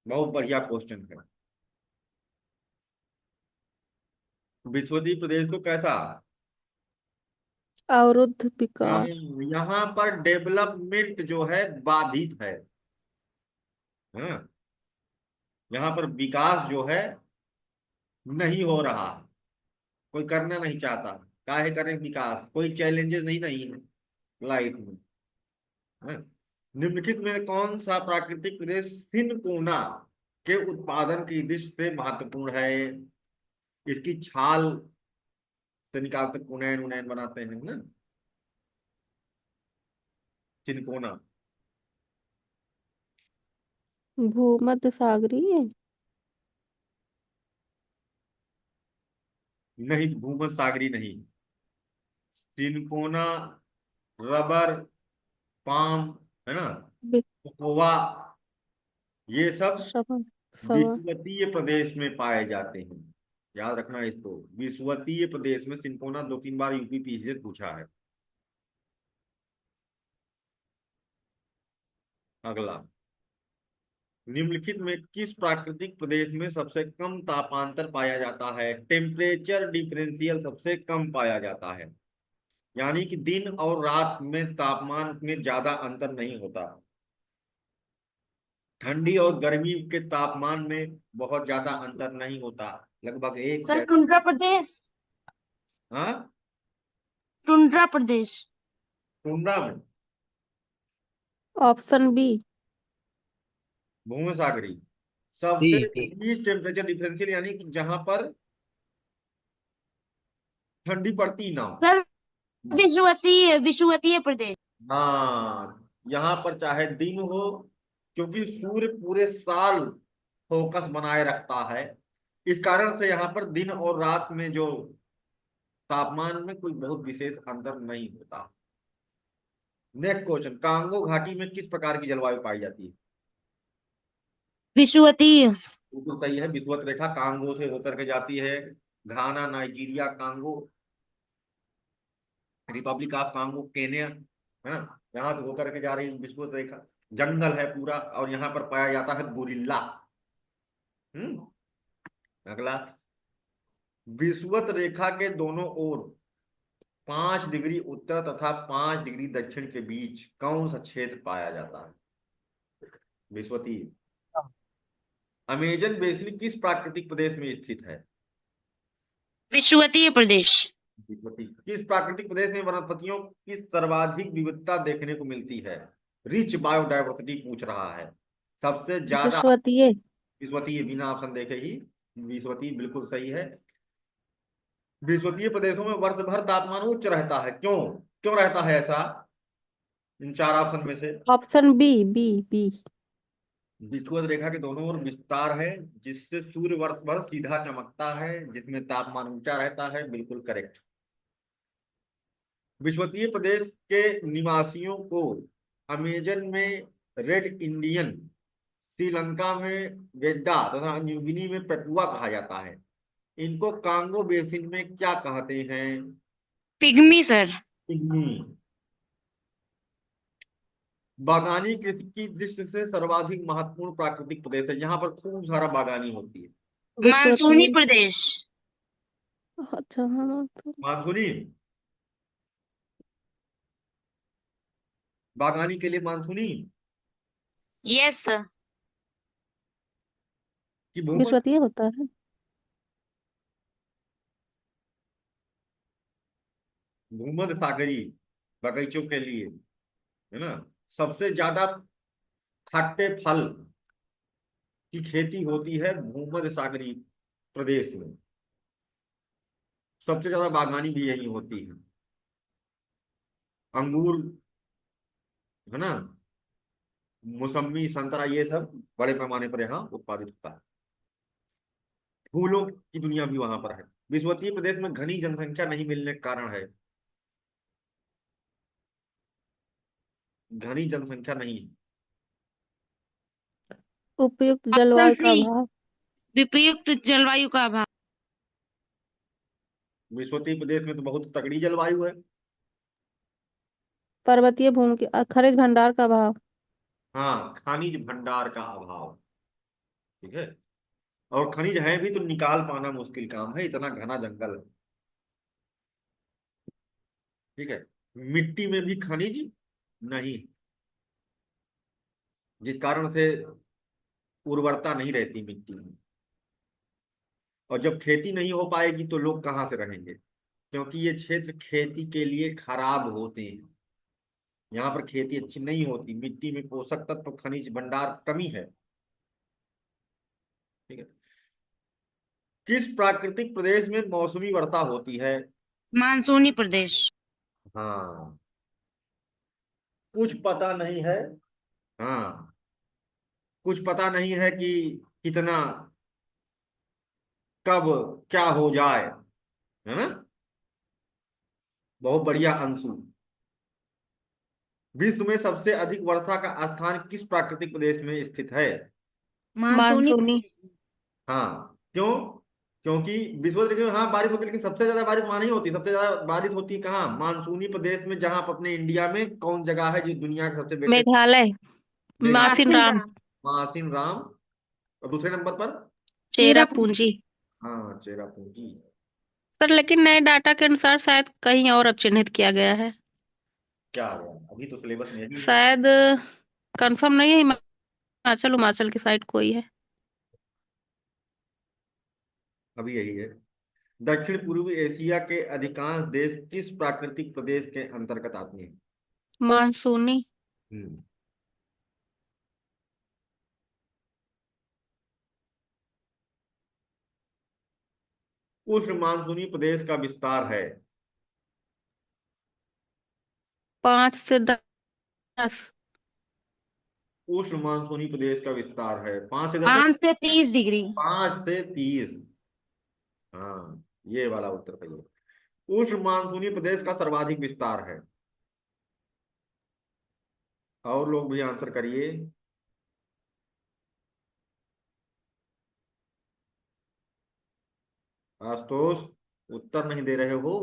बहुत बढ़िया क्वेश्चन है। विषुवतीय प्रदेश को कैसा? अवरुद्ध विकास। यहाँ पर डेवलपमेंट जो है बाधित है ना? यहाँ पर विकास जो है नहीं हो रहा, कोई करना नहीं चाहता। काहे करें विकास? कोई चैलेंजेस नहीं है लाइफ में, है? निम्नलिखित में कौन सा प्राकृतिक प्रदेश सिनकोना के उत्पादन की दृष्टि से महत्वपूर्ण है? इसकी छाल से निकाल कर पुनैन उनैन बनाते हैं ना, चिनकोना। भूमध्य सागरीय। नहीं, भूमध्य सागरी नहीं। चिनकोना, रबर, पाम, है ना, बि- कोकोआ, ये सब सबर सबर विषुवतीय प्रदेश में पाए जाते हैं। याद रखना इसको, विषुवतीय प्रदेश में। सिंकोना 2-3 बार यूपी पीछे से पूछा है। अगला, निम्नलिखित में किस प्राकृतिक प्रदेश में सबसे कम तापांतर पाया जाता है? टेम्परेचर डिफरेंशियल सबसे कम पाया जाता है, यानी कि दिन और रात में तापमान में ज्यादा अंतर नहीं होता। ठंडी और गर्मी के तापमान में बहुत ज्यादा अंतर नहीं होता, लगभग एक सर जैसा। टुंड्रा प्रदेश। हाँ, टुंड्रा प्रदेश। टुंड्रा में, ऑप्शन बी। भूमध्य सागरी सबसे डी। लीस्ट टेम्परेचर डिफरेंशियल, यानी कि जहां पर ठंडी पड़ती ना हो। सर विषुवतीय विषुवतीय प्रदेश। हाँ, यहाँ पर चाहे दिन हो, क्योंकि सूर्य पूरे साल फोकस बनाए रखता है, इस कारण से यहाँ पर दिन और रात में जो तापमान में कोई बहुत विशेष अंतर नहीं होता। नेक्स्ट क्वेश्चन, कांगो घाटी में किस प्रकार की जलवायु पाई जाती है? विषुवतीय। बिल्कुल सही है, विषुवत रेखा कांगो से होकर के जाती है। Ghana, Nigeria, Congo, Republic of Congo, Kenya, है ना, यहाँ से होकर के जा रही विषुवत रेखा। जंगल है पूरा, और यहाँ पर पाया जाता है गोरिल्ला। हम्म। अगला, विषुवत रेखा के दोनों ओर 5 डिग्री उत्तर तथा 5 डिग्री दक्षिण के बीच कौन सा क्षेत्र पाया जाता है? विषुवतीय। अमेजन बेसिन किस प्राकृतिक प्रदेश में स्थित है? विषुवतीय प्रदेश। विषुवतीय। किस प्राकृतिक प्रदेश में वनस्पतियों की सर्वाधिक विविधता देखने को मिलती है? रिच बायोडाइवर्सिटी पूछ रहा है, सबसे ज्यादा। विषवतीय। विषुवतीय, बिना ऑप्शन देखे ही विषुवतीय बिल्कुल सही है। विषुवतीय प्रदेशों में वर्ष भर तापमान उच्च रहता है, क्यों? क्यों रहता है ऐसा, इन 4 ऑप्शन में से? Option B B B. विषुवत रेखा के दोनों ओर विस्तार है, जिससे सूर्य वर्ष भर सीधा चमकता है, जिसमें तापमान ऊंचा रहता है, बिल्कुल करेक्ट। विषुवतीय प्रदेश के निवासियों को अमेजन में रेड इंडियन, श्रीलंका में वेड्डा तथा न्यूगिनी में पेपुआ कहा जाता है। इनको कांगो बेसिन में क्या कहते हैं? Pygmy sir. पिग्मी। बागानी कृषि की दृष्टि से सर्वाधिक महत्वपूर्ण प्राकृतिक प्रदेश है, यहाँ पर खूब सारा बागानी होती है। मानसूनी विषवतीय। प्रदेश। अच्छा हाँ तो मानसूनी, बागानी के लिए मानसूनी यस सर। की भूमध्य, विषवतीय होता है। भूमध्य सागरी बगीचों के लिए, है ना। सबसे ज्यादा खट्टे फल की खेती होती है भूमध्य सागरी प्रदेश में। सबसे ज्यादा बागवानी भी यही होती है। अंगूर, है ना, मौसमी, संतरा, ये सब बड़े पैमाने पर यहाँ उत्पादित होता है। फूलों की दुनिया भी वहां पर है। विषुवतीय प्रदेश में घनी जनसंख्या नहीं मिलने के कारण है, घनी जनसंख्या नहीं। उपयुक्त ऑप्शन जलवायु का सी अभाव। विपयुक्त जलवायु का अभाव। विषुवतीय प्रदेश में तो बहुत तगड़ी जलवायु है। पर्वतीय भूमि के खनिज भंडार का अभाव। हाँ, खनिज भंडार का अभाव, ठीक है। और खनिज है भी तो निकाल पाना मुश्किल काम है, इतना घना जंगल है, ठीक है। मिट्टी में भी खनिज नहीं, जिस कारण से उर्वरता नहीं रहती मिट्टी में। और जब खेती नहीं हो पाएगी तो लोग कहाँ से रहेंगे, क्योंकि ये क्षेत्र खेती के लिए खराब होते हैं। यहाँ पर खेती अच्छी नहीं होती, मिट्टी में पोषक तत्व खनिज भंडार कमी है, ठीक है। किस प्राकृतिक प्रदेश में मौसमी वर्षा होती है? मानसूनी प्रदेश। हाँ, कुछ पता नहीं है। हाँ, कुछ पता नहीं है कि कितना, कब, क्या हो जाए, है ना। बहुत बढ़िया अंशु। विश्व में सबसे अधिक वर्षा का स्थान किस प्राकृतिक प्रदेश में स्थित है? मानसूनी। मानसूनी। हाँ, क्यों? क्योंकि विश्व में हाँ बारिश होती है, लेकिन सबसे ज्यादा बारिश वहां नहीं होती। सबसे ज्यादा बारिश होती है कहाँ? मानसूनी प्रदेश में, जहाँ आप अपने इंडिया में कौन जगह है जो दुनिया के सबसे बेटे? मेघालय। मासिन मेघालय। राम। मासिन राम। और दूसरे नंबर पर? चेरापूंजी। हाँ, चेरापूंजी। सर लेकिन नए डाटा के अनुसार शायद कहीं और अब चिन्हित किया गया है। क्या आ गया? अभी तो सिलेबस में यही है। शायद कंफर्म नहीं है, हिमाचल हिमाचल की साइड कोई है। अभी यही है। दक्षिण पूर्वी एशिया के अधिकांश देश किस प्राकृतिक प्रदेश के अंतर्गत आते हैं? मानसूनी। हम्म उष्ण मानसूनी प्रदेश का विस्तार है। 5 से 10। उष्ण मानसूनी प्रदेश का विस्तार है 5 से 10 है। 5 से 30 डिग्री। 5 से 30। हाँ, ये वाला उत्तर सही है। उष्ण मानसूनी प्रदेश का सर्वाधिक विस्तार है। और लोग भी आंसर करिए। आशुतोष, उत्तर नहीं दे रहे हो।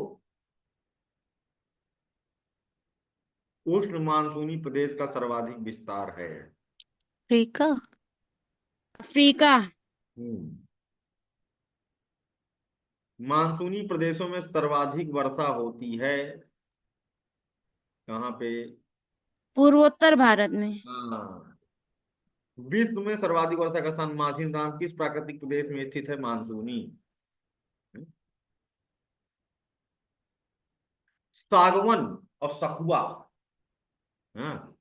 उष्ण मानसूनी प्रदेश का सर्वाधिक विस्तार है। अफ्रीका। अफ्रीका। हम्म मानसूनी प्रदेशों में सर्वाधिक वर्षा होती है कहाँ पे? पूर्वोत्तर भारत में। हाँ, विश्व में सर्वाधिक वर्षा का स्थान मासिन राम किस प्राकृतिक प्रदेश में स्थित है? मानसूनी। सागवन और सखुआ। हाँ,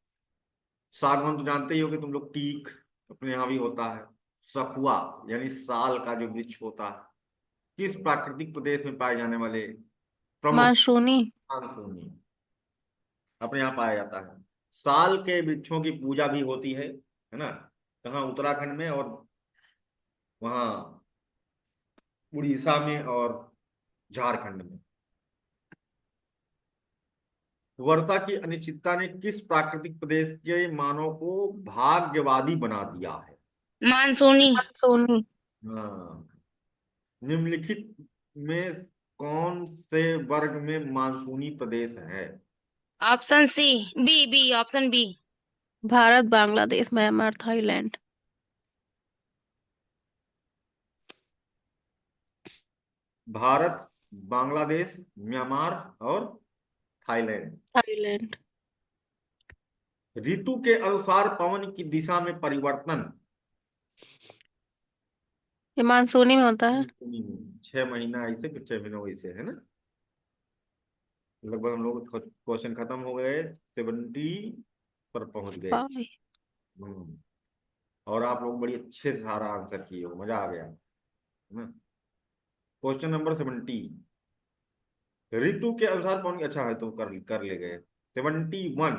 सागवन तो जानते ही हो कि तुम लोग, टीक अपने यहाँ भी होता है। सखुआ यानी साल का जो वृक्ष होता है, किस प्राकृतिक प्रदेश में पाए जाने वाले प्रमुख? मानसूनी। मानसूनी। अपने यहाँ पाया जाता है। साल के वृक्षों की पूजा भी होती है ना। कहाँ? उत्तराखंड में, और वहाँ उड़ीसा में, और झारखंड में। वर्षा की अनिश्चितता ने किस प्राकृतिक प्रदेश के मानव को भाग्यवादी बना दिया है? मानसूनी। मानसूनी। हाँ, निम्नलिखित में कौन से वर्ग में मानसूनी प्रदेश है? Option C. B option B. Bharat, Bangladesh, Myanmar, Thailand. Bharat, Bangladesh, Myanmar और थाईलैंड। थाईलैंड। ऋतु के अनुसार पवन की दिशा में परिवर्तन। ये मानसूनी में होता है। 6 महीना ऐसे, फिर 6 महीना वैसे, है ना। लगभग हम लोग क्वेश्चन खत्म हो गए, 70 पर पहुंच गए। 5। हम्म और आप लोग बड़ी अच्छे से सारा आंसर किए हो, मजा आ गया, है ना। Question number 70। ऋतु के अनुसार पवन, अच्छा है तो कर कर ले गए। 71।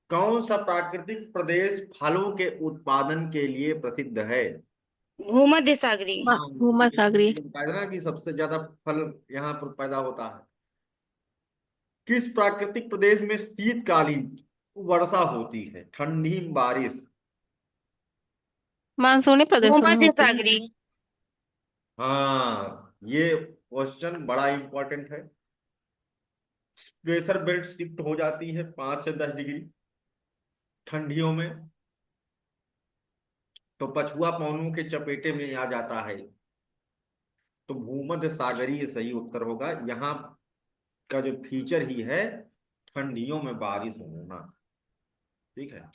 कौन सा प्राकृतिक प्रदेश फलों के उत्पादन के लिए प्रसिद्ध है? भूमध्य सागरी। हाँ, भूमध्य सागरीय। बताया था ना कि सबसे ज्यादा फल यहाँ पर पैदा होता है। किस प्राकृतिक प्रदेश में शीतकालीन वर्षा होती है, ठंडी बारिश? मानसूनी प्रदेशों में भूमध्य होती है। सागरी। हाँ, ये क्वेश्चन बड़ा इंपॉर्टेंट है। प्रेशर बेल्ट शिफ्ट हो जाती है 5 से 10 डिग्री ठंडियों में, तो पछुआ पवनों के चपेटे में आ जाता है। तो भूमध्य सागरीय सही उत्तर होगा। यहाँ का जो फीचर ही है, ठंडियों में बारिश होना। ठीक है।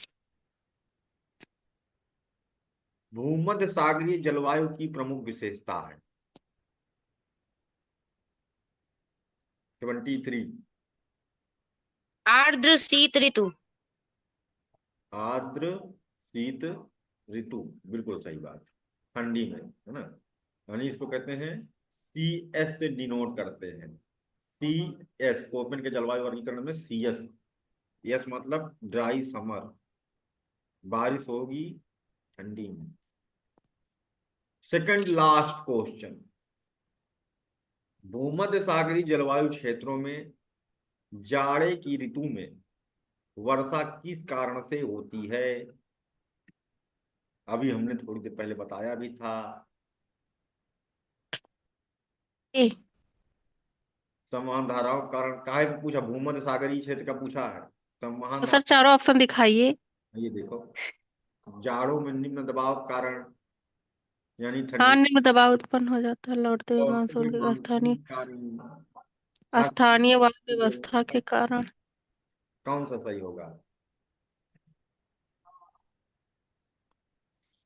भूमध्य सागरीय जलवायु की प्रमुख विशेषता है। 73। आर्द्र शीत ऋतु। आर्द्र शीत ऋतु, बिल्कुल सही बात। ठंडी में, है ना। यानी इसको कहते हैं, CS से डिनोट करते हैं। सी एस, कोपेन के जलवायु वर्गीकरण में सी एस। यस मतलब ड्राई समर, बारिश होगी ठंडी में। सेकंड लास्ट क्वेश्चन, भूमध्य सागरीय जलवायु क्षेत्रों में जाड़े की ऋतु में वर्षा किस कारण से होती है? अभी हमने थोड़ी देर पहले बताया भी था। ए संवहन धाराओं के कारण काहे को पूछा, भूमध्य सागरीय क्षेत्र का पूछा है। संवहन तो सर चारों ऑप्शन दिखाइए। ये देखो, जाड़ों में निम्न दबाव के कारण यानी हाँ, ठंडी, निम्न दबाव उत्पन्न हो जाता है लौटते हुए और मानसून के मानसून के कारण, स्थानीय वायु व्यवस्था के कारण। कौन सा सही होगा?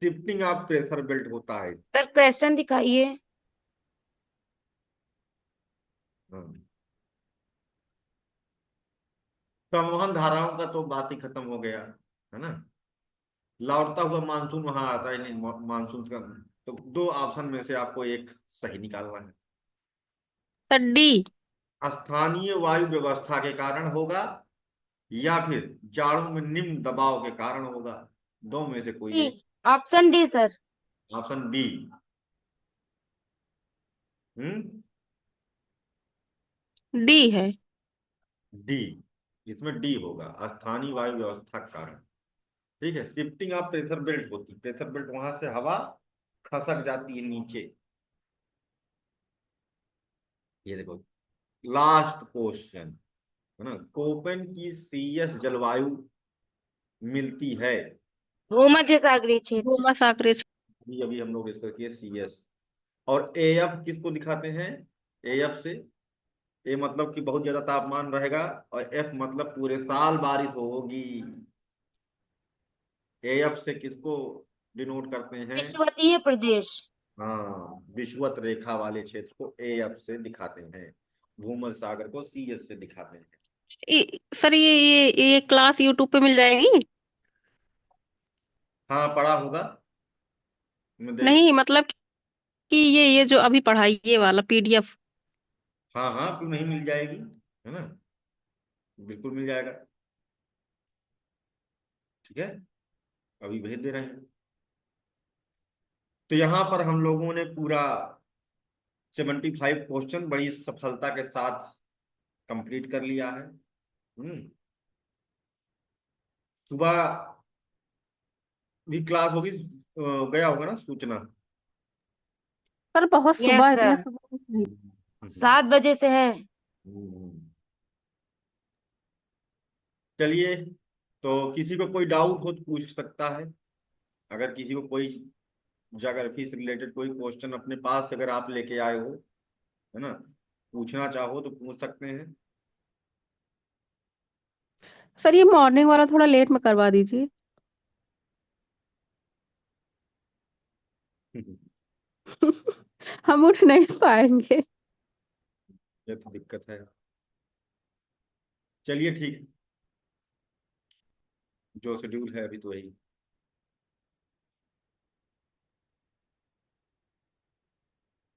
शिफ्टिंग ऑफ प्रेशर बेल्ट होता है। सर क्वेश्चन दिखाइए। हाँ। संवहन धाराओं का तो बात ही खत्म हो गया है ना। लौटता हुआ मानसून वहां आता ही नहीं, मानसून का। तो दो ऑप्शन में से आपको एक सही निकालना है। Sir D. स्थानीय वायु व्यवस्था के कारण होगा या फिर जाड़ों में निम्न दबाव के कारण होगा, दो में से कोई एक। Option D sir. Option B. Hmm, D है। डी। इसमें डी होगा, स्थानीय वायु व्यवस्था के कारण। ठीक है, शिफ्टिंग ऑफ प्रेशर बेल्ट होती, प्रेशर बेल्ट वहां से हवा खसक जाती है नीचे। ये देखो, लास्ट क्वेश्चन है ना, कोपेन की सीएस जलवायु मिलती है। भूमध्य सागरीय क्षेत्र। भूमध्य सागरीय। अभी अभी हम लोग इसको किए सीएस। और एएफ किसको दिखाते हैं? एएफ से, ए मतलब कि बहुत ज्यादा तापमान रहेगा, और एफ मतलब पूरे साल बारिश होगी। एएफ से किसको डिनोट करते हैं? विषुवतीय प्रदेश। हाँ, विषुवत रेखा वाले क्षेत्र को एएफ से दिखाते हैं, भूमध्य सागर को सीएस से दिखाते हैं। सर ये क्लास यूट्यूब पे मिल जाएगी? हाँ, पढ़ा होगा, मैं देख। नहीं मतलब कि ये जो अभी पढ़ाई ये वाला पीडीएफ। हाँ हाँ, क्यों नहीं मिल जाएगी, है ना, बिल्कुल मिल जाएगा। ठीक है, अभी भेज दे रहे हैं। तो यहाँ पर हम लोगों ने पूरा 75 क्वेश्चन बड़ी सफलता के साथ कंप्लीट कर लिया है। सुबह भी क्लास होगी, गया होगा ना सूचना? सर बहुत यस सुबह, इतने सर, सुबह नहीं। 7 बजे से है। हम्म। चलिए, तो किसी को कोई डाउट हो तो पूछ सकता है। अगर किसी को कोई ज्योग्राफी से रिलेटेड कोई क्वेश्चन अपने पास अगर आप लेके आए हो, है ना, पूछना चाहो तो पूछ सकते हैं। सर ये मॉर्निंग वाला थोड़ा लेट में करवा दीजिए। हम उठ नहीं पाएंगे। ये तो दिक्कत है। चलिए ठीक है, जो शेड्यूल है अभी तो वही।